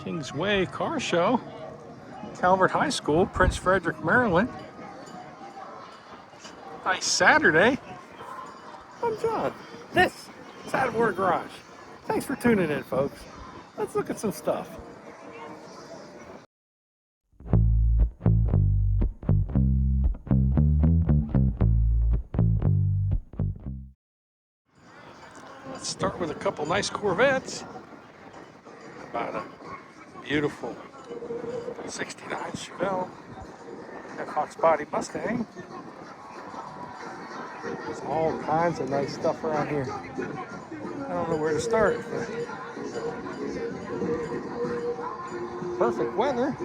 Kingsway Car Show, Calvert High School, Prince Frederick, Maryland. Nice Saturday. I'm John. This is Out of Order Garage. Thanks for tuning in, folks. Let's look at some stuff. Let's start with a couple nice Corvettes. About a beautiful 69 Chevelle Fox body Mustang. There's all kinds of nice stuff around here. I don't know where to start, but perfect weather.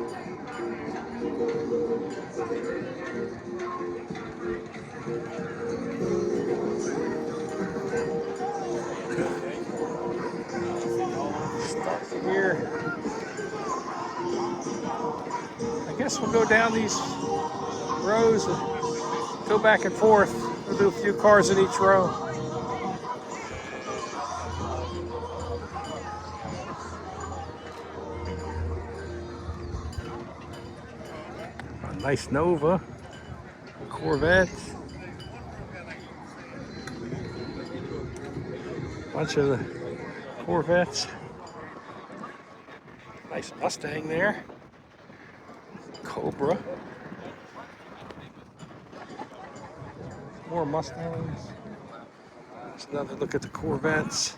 Start here. I guess we'll go down these rows and go back and forth. We'll do a few cars in each row. A nice Nova, Corvette. Bunch of the Corvettes. Nice Mustang there. Cobra. More Mustangs. There's another look at the Corvettes.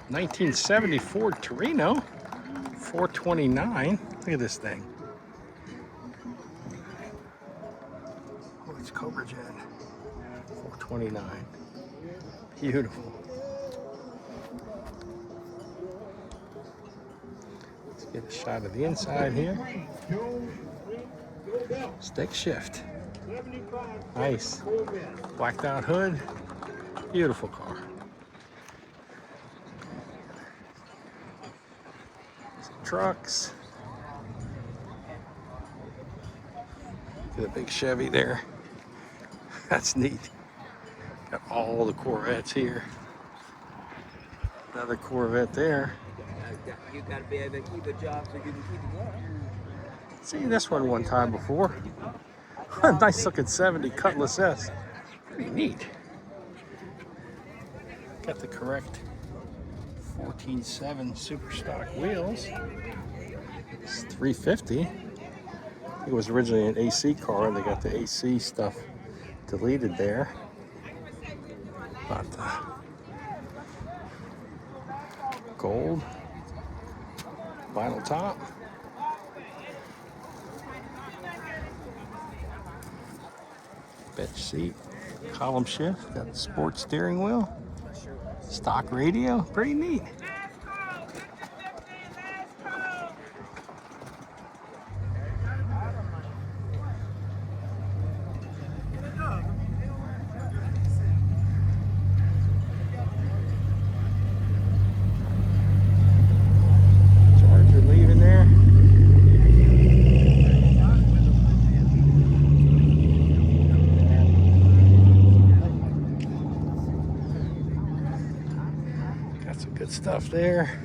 1970 Ford Torino, 429. Look at this thing. Oh, it's Cobra Jet, 429. Beautiful. Let's get a shot of the inside here. Stick shift. Nice. Blacked out hood. Beautiful car. Some trucks. Get a big Chevy there. That's neat. Got all the Corvettes here. Another Corvette there. You gotta be able to keep a job so you can keep it going. Seen this one time before. Nice looking 70 Cutlass S. Pretty neat. Got the correct 14.7 super stock wheels. It's 350. I think it was originally an AC car and they got the AC stuff deleted there. But gold vinyl top. Bench seat, column shift, got the sports steering wheel, stock radio, pretty neat. Charger leaving there. Good stuff there.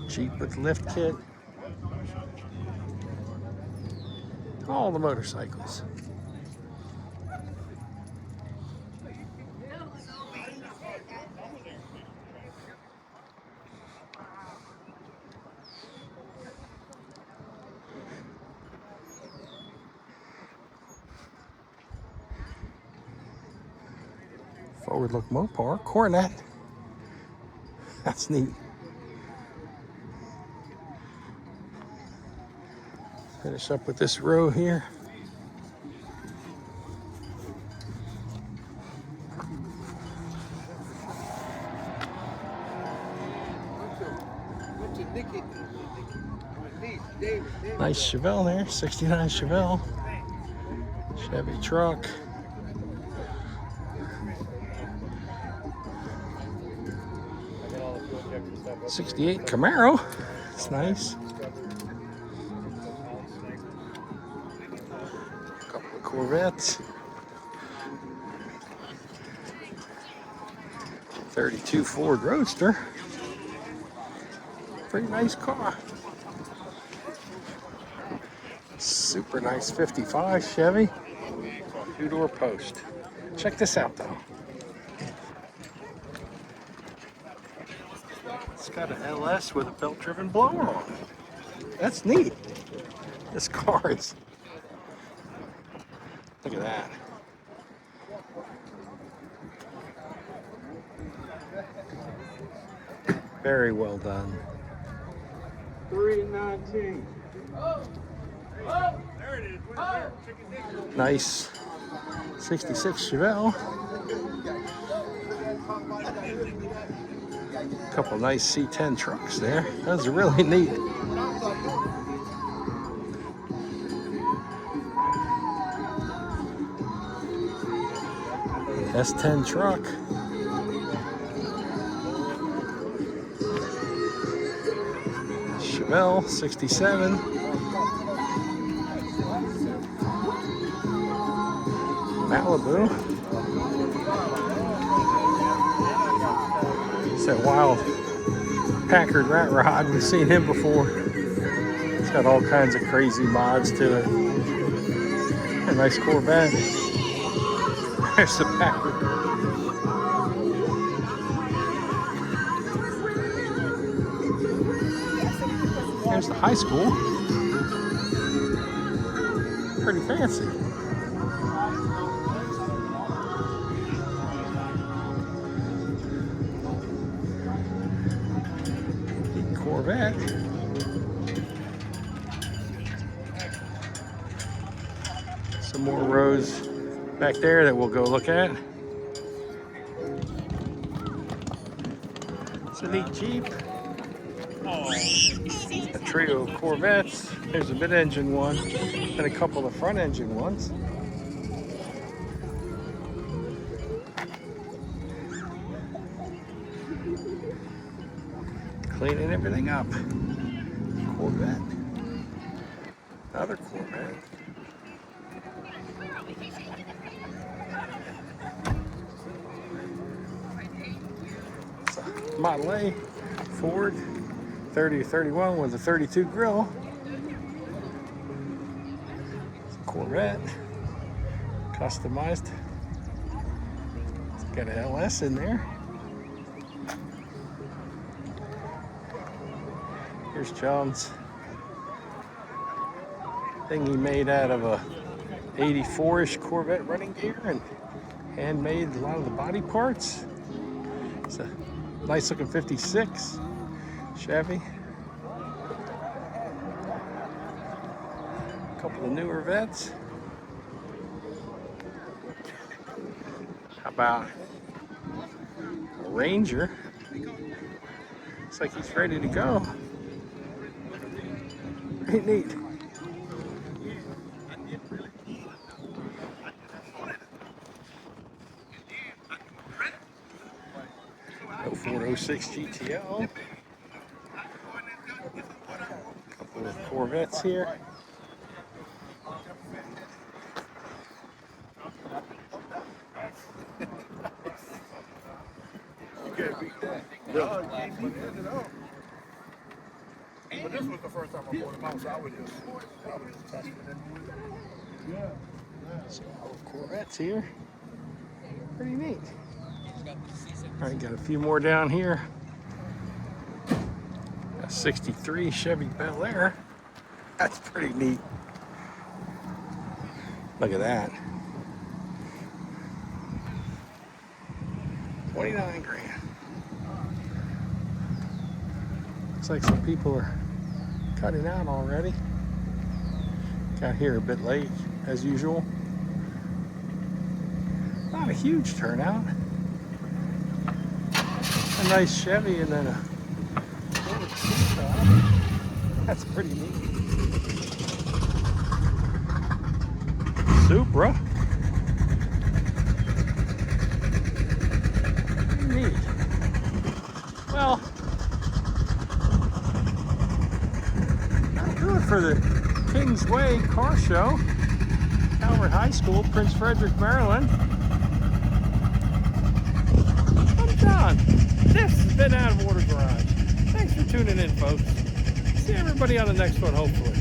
Jeep with lift kit. All the motorcycles. Forward look Mopar, Coronet. That's neat. Finish up with this row here. Nice Chevelle there, 69 Chevelle. Chevy truck. 68 Camaro. It's nice. A couple of Corvettes. 32 Ford Roadster. Pretty nice car. Super nice 55 Chevy. Two-door post. Check this out though. It's got an LS with a belt-driven blower on it. That's neat. This car is... Look at that. Very well done. 319. Nice 66 Chevelle. Couple nice C10 trucks there. Those are really neat. S10 truck. Chevelle 67. Malibu. It's that wild Packard rat rod. We've seen him before. It's got all kinds of crazy mods to it. A nice Corvette. There's the Packard. There's the high school. Pretty fancy. Corvette. Some more rows back there that we'll go look at. It's a neat Jeep. A trio of Corvettes. There's a mid-engine one and a couple of front-engine ones. Cleaning everything up. Corvette. Another Corvette. It's a Model A Ford 3031 with a 32 grill. It's a Corvette. Customized. It's got an LS in there. Here's John's thing he made out of a 84-ish Corvette running gear and handmade a lot of the body parts. It's a nice looking 56 Chevy. A couple of newer Vettes. How about a Ranger? Looks like he's ready to go. Pretty neat. Ford 06 GTL. Couple of Corvettes here. You can't beat that. No, you can't beat that at all. But this was the first time I bought him out, so I was just testing it. Yeah. So Corvettes here. Pretty neat. All right, got a few more down here. Got a 63 Chevy Bel Air. That's pretty neat. Look at that. 29 grand. Looks like some people are cutting out already. Got here a bit late, as usual. Not a huge turnout. A nice Chevy and then a Ford C-top. That's pretty neat. Supra. Pretty neat. Well, not good for the Kingsway Car Show. Calvert High School, Prince Frederick, Maryland. John, this has been Out of Order Garage. Thanks for tuning in, folks. See everybody on the next one, hopefully.